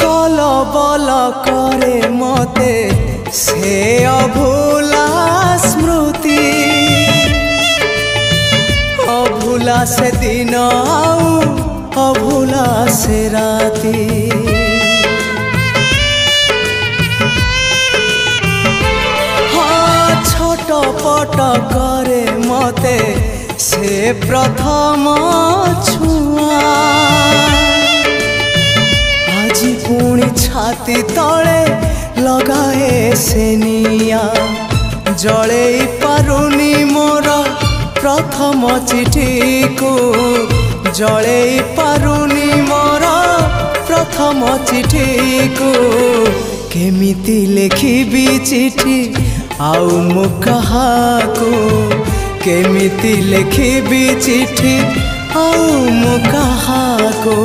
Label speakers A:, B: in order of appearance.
A: कल बल करे मते से अभूला स्मृति अभूला से दिन आऊ अभूला से राती हाँ छटपट करे मते से प्रथम छुआ आजी पुणी छाती तले लगाए से निया जड़े पारुनी मोर प्रथम चिठी को जड़े पारुनी मोर प्रथम चिठी को केमिति लिखिबी चिठी आउ मु कहाको केमिति लिखिबी चिठी आउ मु कहाको।